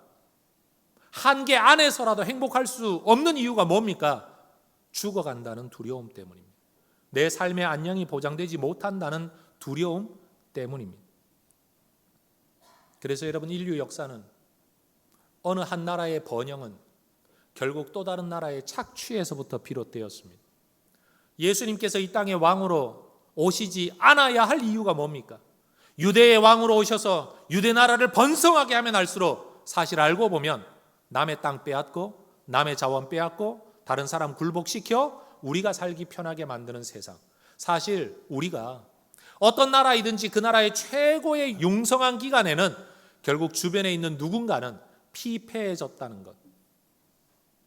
한계 안에서라도 행복할 수 없는 이유가 뭡니까? 죽어간다는 두려움 때문입니다. 내 삶의 안녕이 보장되지 못한다는 두려움 때문입니다. 그래서 여러분, 인류 역사는, 어느 한 나라의 번영은 결국 또 다른 나라의 착취에서부터 비롯되었습니다. 예수님께서 이 땅의 왕으로 오시지 않아야 할 이유가 뭡니까? 유대의 왕으로 오셔서 유대 나라를 번성하게 하면 할수록 사실 알고 보면 남의 땅 빼앗고 남의 자원 빼앗고 다른 사람 굴복시켜 우리가 살기 편하게 만드는 세상. 사실 우리가 어떤 나라이든지 그 나라의 최고의 융성한 기간에는 결국 주변에 있는 누군가는 피폐해졌다는 것.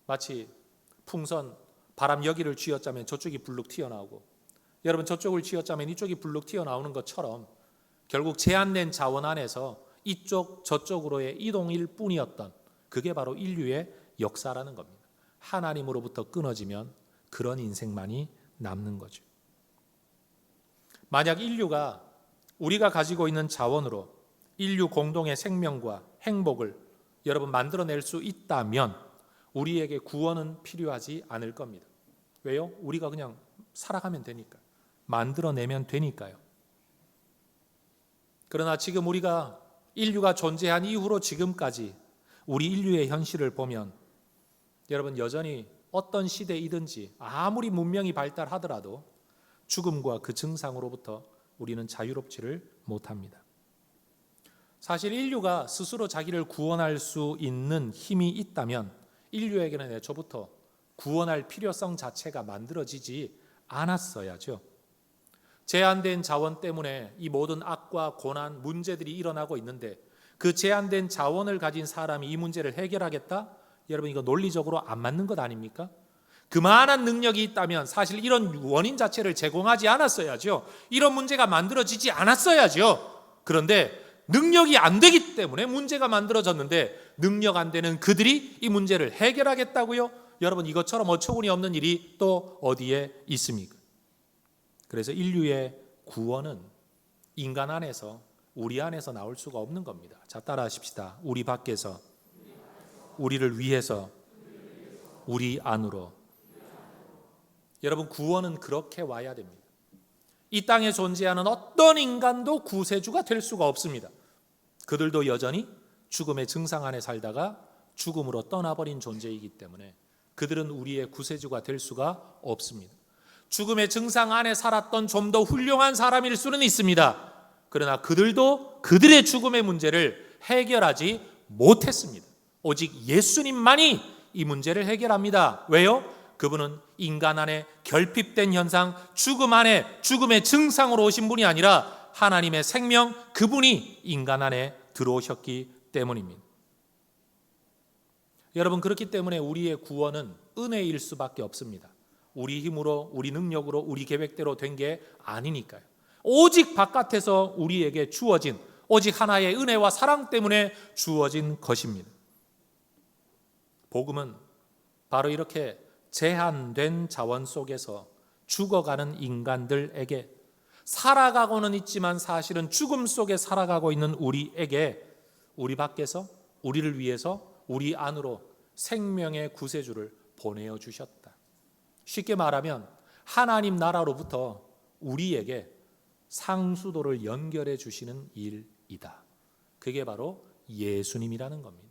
마치 풍선, 바람 여기를 쥐었자면 저쪽이 불룩 튀어나오고, 여러분 저쪽을 쥐었자면 이쪽이 불룩 튀어나오는 것처럼 결국 제한된 자원 안에서 이쪽 저쪽으로의 이동일 뿐이었던, 그게 바로 인류의 역사라는 겁니다. 하나님으로부터 끊어지면 그런 인생만이 남는 거죠. 만약 인류가 우리가 가지고 있는 자원으로 인류 공동의 생명과 행복을 여러분 만들어낼 수 있다면 우리에게 구원은 필요하지 않을 겁니다. 왜요? 우리가 그냥 살아가면 되니까, 만들어내면 되니까요. 그러나 지금 우리가 인류가 존재한 이후로 지금까지 우리 인류의 현실을 보면 여러분, 여전히 어떤 시대이든지 아무리 문명이 발달하더라도 죽음과 그 증상으로부터 우리는 자유롭지를 못합니다. 사실 인류가 스스로 자기를 구원할 수 있는 힘이 있다면 인류에게는 애초부터 구원할 필요성 자체가 만들어지지 않았어야죠. 제한된 자원 때문에 이 모든 악과 고난, 문제들이 일어나고 있는데 그 제한된 자원을 가진 사람이 이 문제를 해결하겠다? 여러분, 이거 논리적으로 안 맞는 것 아닙니까? 그만한 능력이 있다면 사실 이런 원인 자체를 제공하지 않았어야죠. 이런 문제가 만들어지지 않았어야죠. 그런데 능력이 안 되기 때문에 문제가 만들어졌는데, 능력 안 되는 그들이 이 문제를 해결하겠다고요? 여러분, 이것처럼 어처구니 없는 일이 또 어디에 있습니까? 그래서 인류의 구원은 인간 안에서, 우리 안에서 나올 수가 없는 겁니다. 자, 따라하십시다. 우리 밖에서, 우리를 위해서, 우리 안으로. 여러분, 구원은 그렇게 와야 됩니다. 이 땅에 존재하는 어떤 인간도 구세주가 될 수가 없습니다. 그들도 여전히 죽음의 증상 안에 살다가 죽음으로 떠나버린 존재이기 때문에 그들은 우리의 구세주가 될 수가 없습니다. 죽음의 증상 안에 살았던 좀 더 훌륭한 사람일 수는 있습니다. 그러나 그들도 그들의 죽음의 문제를 해결하지 못했습니다. 오직 예수님만이 이 문제를 해결합니다. 왜요? 그분은 인간 안에 결핍된 현상, 죽음 안에 죽음의 증상으로 오신 분이 아니라 하나님의 생명, 그분이 인간 안에 들어오셨기 때문입니다. 여러분, 그렇기 때문에 우리의 구원은 은혜일 수밖에 없습니다. 우리 힘으로, 우리 능력으로, 우리 계획대로 된 게 아니니까요. 오직 바깥에서 우리에게 주어진, 오직 하나의 은혜와 사랑 때문에 주어진 것입니다. 복음은 바로 이렇게 제한된 자원 속에서 죽어가는 인간들에게, 살아가고는 있지만 사실은 죽음 속에 살아가고 있는 우리에게, 우리 밖에서, 우리를 위해서, 우리 안으로 생명의 구세주를 보내어 주셨다. 쉽게 말하면 하나님 나라로부터 우리에게 상수도를 연결해 주시는 일이다. 그게 바로 예수님이라는 겁니다.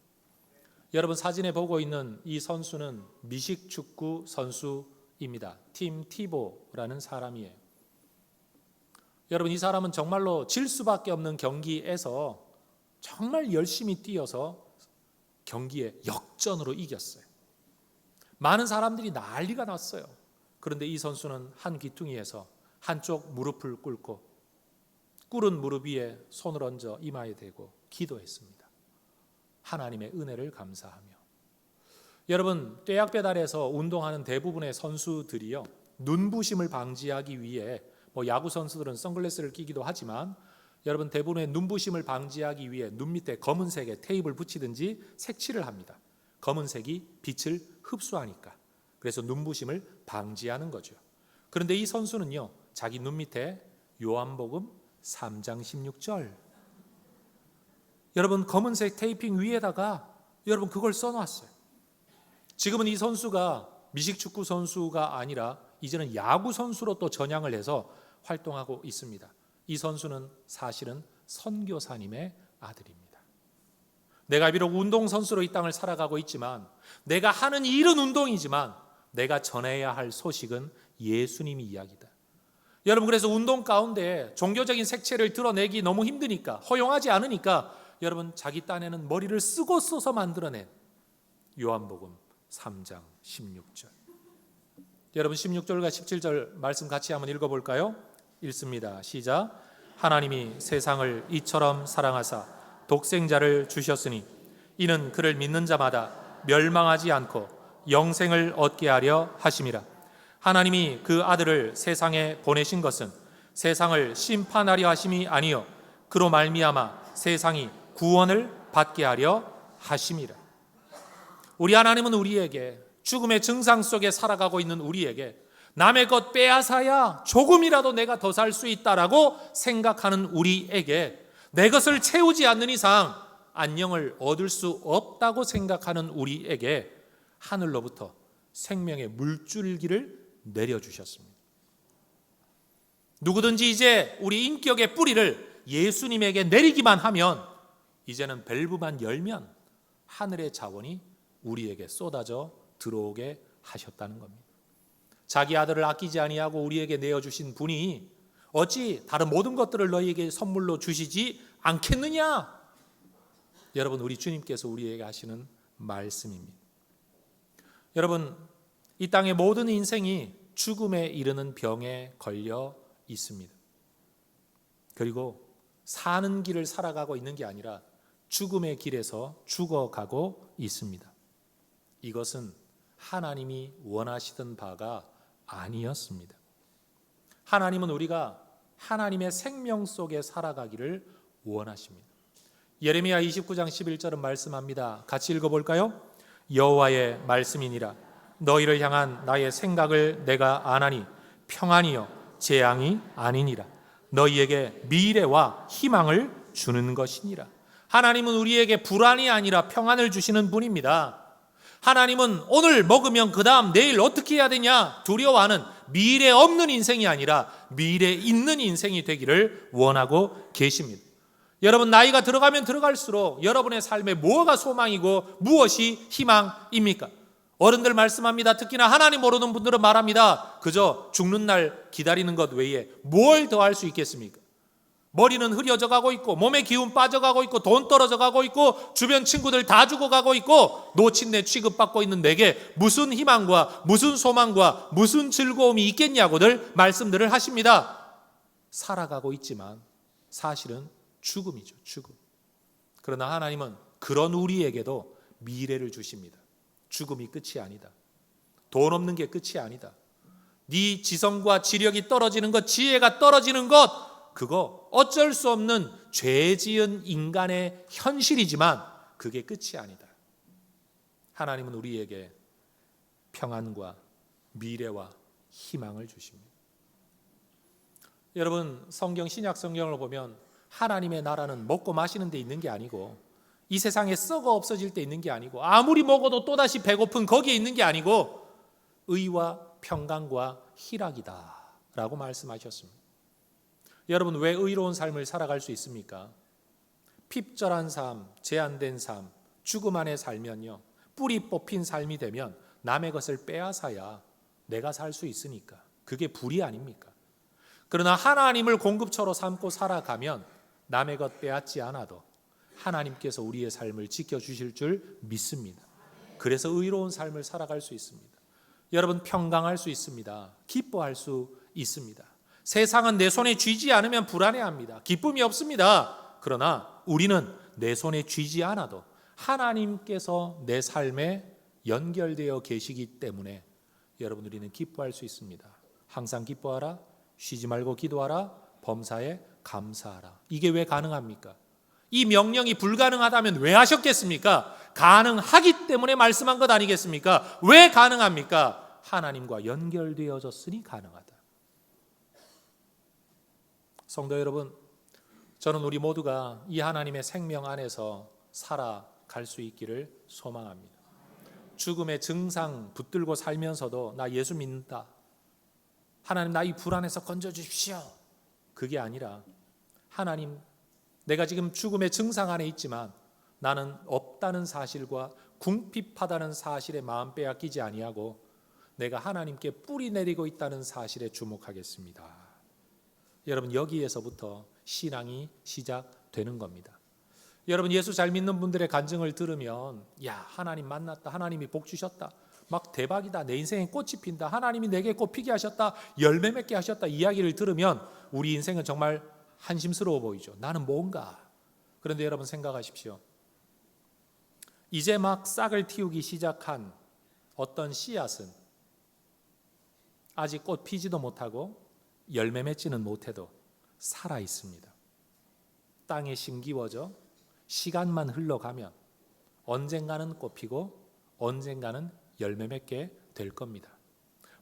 여러분, 사진에 보고 있는 이 선수는 미식축구 선수입니다. 팀 티보라는 사람이에요. 여러분, 이 사람은 정말로 질 수밖에 없는 경기에서 정말 열심히 뛰어서 경기에 역전으로 이겼어요. 많은 사람들이 난리가 났어요. 그런데 이 선수는 한 귀퉁이에서 한쪽 무릎을 꿇고 꿇은 무릎 위에 손을 얹어 이마에 대고 기도했습니다. 하나님의 은혜를 감사하며. 여러분, 떼약배달에서 운동하는 대부분의 선수들이요, 눈부심을 방지하기 위해 야구 선수들은 선글라스를 끼기도 하지만 여러분, 대부분의 눈부심을 방지하기 위해 눈 밑에 검은색의 테이프를 붙이든지 색칠을 합니다. 검은색이 빛을 흡수하니까. 그래서 눈부심을 방지하는 거죠. 그런데 이 선수는요, 자기 눈 밑에 요한복음 3장 16절, 여러분, 검은색 테이핑 위에다가 여러분 그걸 써놨어요. 지금은 이 선수가 미식축구 선수가 아니라 이제는 야구 선수로 또 전향을 해서 활동하고 있습니다. 이 선수는 사실은 선교사님의 아들입니다. 내가 비록 운동선수로 이 땅을 살아가고 있지만, 내가 하는 일은 운동이지만 내가 전해야 할 소식은 예수님의 이야기다. 여러분, 그래서 운동 가운데 종교적인 색채를 드러내기 너무 힘드니까, 허용하지 않으니까 여러분, 자기 딴에는 머리를 쓰고 써서 만들어낸 요한복음 3장 16절. 여러분, 16절과 17절 말씀 같이 한번 읽어볼까요? 읽습니다. 시작. 하나님이 세상을 이처럼 사랑하사 독생자를 주셨으니 이는 그를 믿는 자마다 멸망하지 않고 영생을 얻게 하려 하심이라. 하나님이 그 아들을 세상에 보내신 것은 세상을 심판하려 하심이 아니요 그로 말미암아 세상이 구원을 받게 하려 하심이라. 우리 하나님은 우리에게, 죽음의 증상 속에 살아가고 있는 우리에게 남의 것 빼앗아야 조금이라도 내가 더 살 수 있다라고 생각하는 우리에게, 내 것을 채우지 않는 이상 안녕을 얻을 수 없다고 생각하는 우리에게 하늘로부터 생명의 물줄기를 내려주셨습니다. 누구든지 이제 우리 인격의 뿌리를 예수님에게 내리기만 하면, 이제는 밸브만 열면 하늘의 자원이 우리에게 쏟아져 들어오게 하셨다는 겁니다. 자기 아들을 아끼지 아니하고 우리에게 내어주신 분이 어찌 다른 모든 것들을 너희에게 선물로 주시지 않겠느냐? 여러분, 우리 주님께서 우리에게 하시는 말씀입니다. 여러분, 이 땅의 모든 인생이 죽음에 이르는 병에 걸려 있습니다. 그리고 사는 길을 살아가고 있는 게 아니라 죽음의 길에서 죽어가고 있습니다. 이것은 하나님이 원하시던 바가 아니었습니다. 하나님은 우리가 하나님의 생명 속에 살아가기를 원하십니다. 예레미야 29장 11절은 말씀합니다. 같이 읽어볼까요? 여호와의 말씀이니라. 너희를 향한 나의 생각을 내가 아나니 평안이요 재앙이 아니니라. 너희에게 미래와 희망을 주는 것이니라. 하나님은 우리에게 불안이 아니라 평안을 주시는 분입니다. 하나님은 오늘 먹으면 그 다음 내일 어떻게 해야 되냐 두려워하는 미래 없는 인생이 아니라 미래 있는 인생이 되기를 원하고 계십니다. 여러분, 나이가 들어가면 들어갈수록 여러분의 삶에 뭐가 소망이고 무엇이 희망입니까? 어른들 말씀합니다. 특히나 하나님 모르는 분들은 말합니다. 그저 죽는 날 기다리는 것 외에 뭘 더 할 수 있겠습니까? 머리는 흐려져 가고 있고 몸에 기운 빠져가고 있고 돈 떨어져 가고 있고 주변 친구들 다 죽어가고 있고 노친내 취급받고 있는 내게 무슨 희망과 무슨 소망과 무슨 즐거움이 있겠냐고들 말씀들을 하십니다. 살아가고 있지만 사실은 죽음이죠. 죽음. 그러나 하나님은 그런 우리에게도 미래를 주십니다. 죽음이 끝이 아니다. 돈 없는 게 끝이 아니다. 네 지성과 지력이 떨어지는 것, 지혜가 떨어지는 것, 그거 어쩔 수 없는 죄 지은 인간의 현실이지만 그게 끝이 아니다. 하나님은 우리에게 평안과 미래와 희망을 주십니다. 여러분, 성경, 신약 성경을 보면 하나님의 나라는 먹고 마시는 데 있는 게 아니고 이 세상에 썩어 없어질 때 있는 게 아니고 아무리 먹어도 또다시 배고픈 거기에 있는 게 아니고 의와 평강과 희락이다 라고 말씀하셨습니다. 여러분, 왜 의로운 삶을 살아갈 수 있습니까? 핍절한 삶, 제한된 삶, 죽음 안에 살면요, 뿌리 뽑힌 삶이 되면 남의 것을 빼앗아야 내가 살 수 있으니까 그게 불이 아닙니까? 그러나 하나님을 공급처로 삼고 살아가면 남의 것 빼앗지 않아도 하나님께서 우리의 삶을 지켜주실 줄 믿습니다. 그래서 의로운 삶을 살아갈 수 있습니다. 여러분, 평강할 수 있습니다. 기뻐할 수 있습니다. 세상은 내 손에 쥐지 않으면 불안해합니다. 기쁨이 없습니다. 그러나 우리는 내 손에 쥐지 않아도 하나님께서 내 삶에 연결되어 계시기 때문에 여러분, 우리는 기뻐할 수 있습니다. 항상 기뻐하라, 쉬지 말고 기도하라, 범사에 감사하라. 이게 왜 가능합니까? 이 명령이 불가능하다면 왜 하셨겠습니까? 가능하기 때문에 말씀한 것 아니겠습니까? 왜 가능합니까? 하나님과 연결되어졌으니 가능하다. 성도 여러분, 저는 우리 모두가 이 하나님의 생명 안에서 살아갈 수 있기를 소망합니다. 죽음의 증상 붙들고 살면서도 나 예수 믿는다, 하나님 나 이 불안에서 건져주십시오, 그게 아니라 하나님, 내가 지금 죽음의 증상 안에 있지만 나는 없다는 사실과 궁핍하다는 사실에 마음 빼앗기지 아니하고 내가 하나님께 뿌리 내리고 있다는 사실에 주목하겠습니다. 여러분, 여기에서부터 신앙이 시작되는 겁니다. 여러분, 예수 잘 믿는 분들의 간증을 들으면 야, 하나님 만났다, 하나님이 복 주셨다, 막 대박이다, 내 인생에 꽃이 핀다, 하나님이 내게 꽃 피게 하셨다, 열매 맺게 하셨다, 이야기를 들으면 우리 인생은 정말 한심스러워 보이죠. 나는 뭔가. 그런데 여러분, 생각하십시오. 이제 막 싹을 틔우기 시작한 어떤 씨앗은 아직 꽃 피지도 못하고 열매 맺지는 못해도 살아 있습니다. 땅에 심기워져 시간만 흘러가면 언젠가는 꽃 피고 언젠가는 열매 맺게 될 겁니다.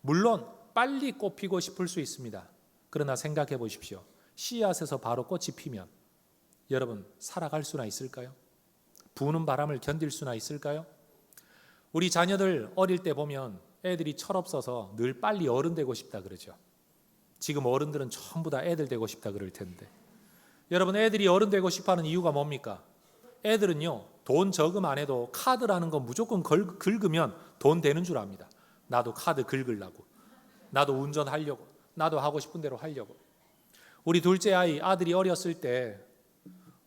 물론 빨리 꽃 피고 싶을 수 있습니다. 그러나 생각해 보십시오. 씨앗에서 바로 꽃이 피면 여러분, 살아갈 수나 있을까요? 부는 바람을 견딜 수나 있을까요? 우리 자녀들 어릴 때 보면 애들이 철없어서 늘 빨리 어른 되고 싶다 그러죠. 지금 어른들은 전부 다 애들 되고 싶다 그럴 텐데, 여러분, 애들이 어른 되고 싶어하는 이유가 뭡니까? 애들은요, 돈 저금 안 해도 카드라는 거 무조건 긁으면 돈 되는 줄 압니다. 나도 카드 긁으려고, 나도 운전하려고, 나도 하고 싶은 대로 하려고. 우리 둘째 아이, 아들이 어렸을 때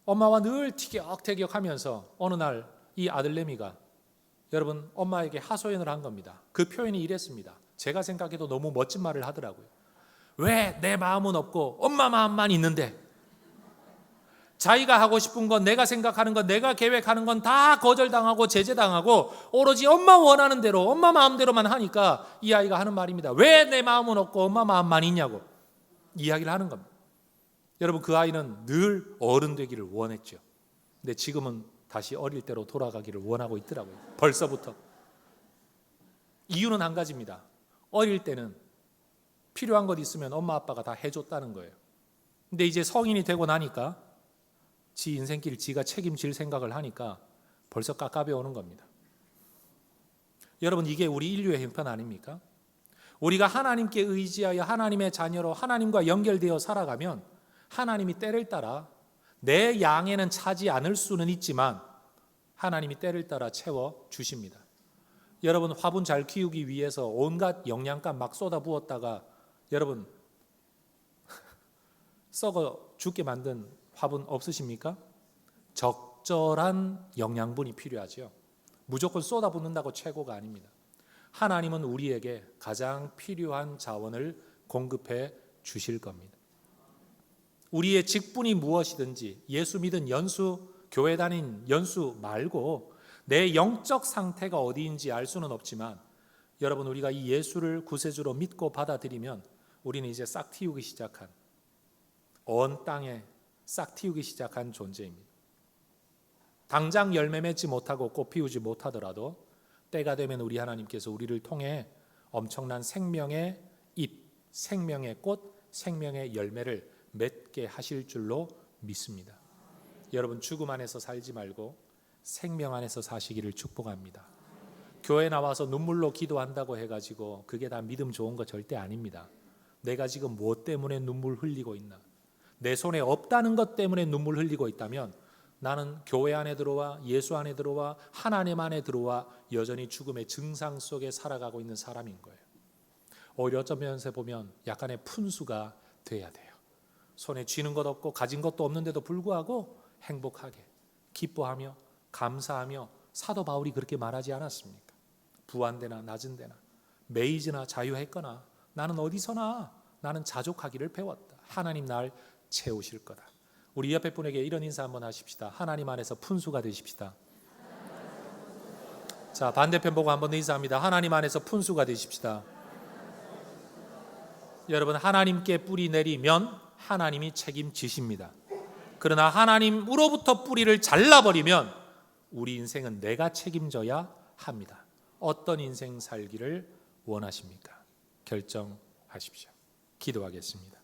엄마와 늘 티격태격하면서 어느 날 이 아들내미가 여러분, 엄마에게 하소연을 한 겁니다. 그 표현이 이랬습니다. 제가 생각해도 너무 멋진 말을 하더라고요. 왜 내 마음은 없고 엄마 마음만 있는데, 자기가 하고 싶은 건, 내가 생각하는 건, 내가 계획하는 건 다 거절당하고 제재당하고 오로지 엄마 원하는 대로, 엄마 마음대로만 하니까 이 아이가 하는 말입니다. 왜 내 마음은 없고 엄마 마음만 있냐고 이야기를 하는 겁니다. 여러분, 그 아이는 늘 어른 되기를 원했죠. 근데 지금은 다시 어릴 때로 돌아가기를 원하고 있더라고요. 벌써부터. 이유는 한 가지입니다. 어릴 때는 필요한 것 있으면 엄마 아빠가 다 해줬다는 거예요. 근데 이제 성인이 되고 나니까 지 인생길 지가 책임질 생각을 하니까 벌써 깝깝해오는 겁니다. 여러분, 이게 우리 인류의 형편 아닙니까? 우리가 하나님께 의지하여 하나님의 자녀로 하나님과 연결되어 살아가면 하나님이 때를 따라 내 양에는 차지 않을 수는 있지만 하나님이 때를 따라 채워 주십니다. 여러분, 화분 잘 키우기 위해서 온갖 영양가 막 쏟아 부었다가 여러분 썩어 죽게 만든 화분 없으십니까? 적절한 영양분이 필요하죠. 무조건 쏟아붓는다고 최고가 아닙니다. 하나님은 우리에게 가장 필요한 자원을 공급해 주실 겁니다. 우리의 직분이 무엇이든지 예수 믿은 연수, 교회 다닌 연수 말고 내 영적 상태가 어디인지 알 수는 없지만 여러분, 우리가 이 예수를 구세주로 믿고 받아들이면 우리는 이제 싹 틔우기 시작한, 언 땅에 싹 틔우기 시작한 존재입니다. 당장 열매 맺지 못하고 꽃 피우지 못하더라도 때가 되면 우리 하나님께서 우리를 통해 엄청난 생명의 잎, 생명의 꽃, 생명의 열매를 맺게 하실 줄로 믿습니다. 여러분, 죽음 안에서 살지 말고 생명 안에서 사시기를 축복합니다. 교회 나와서 눈물로 기도한다고 해가지고 그게 다 믿음 좋은 거 절대 아닙니다. 내가 지금 무엇 때문에 눈물 흘리고 있나, 내 손에 없다는 것 때문에 눈물 흘리고 있다면 나는 교회 안에 들어와, 예수 안에 들어와, 하나님 안에 들어와 여전히 죽음의 증상 속에 살아가고 있는 사람인 거예요. 오히려 어떤 면에서 보면 약간의 푼수가 돼야 돼요. 손에 쥐는 것 없고 가진 것도 없는데도 불구하고 행복하게, 기뻐하며 감사하며 사도 바울이 그렇게 말하지 않았습니까? 부한데나 낮은 데나 메이즈나 자유했거나 나는 어디서나 나는 자족하기를 배웠다. 하나님 날 채우실 거다. 우리 옆에 분에게 이런 인사 한번 하십시다. 하나님 안에서 푼수가 되십시다. 자, 반대편 보고 한번 인사합니다. 하나님 안에서 푼수가 되십시다. 여러분, 하나님께 뿌리 내리면 하나님이 책임지십니다. 그러나 하나님으로부터 뿌리를 잘라버리면 우리 인생은 내가 책임져야 합니다. 어떤 인생 살기를 원하십니까? 결정하십시오. 기도하겠습니다.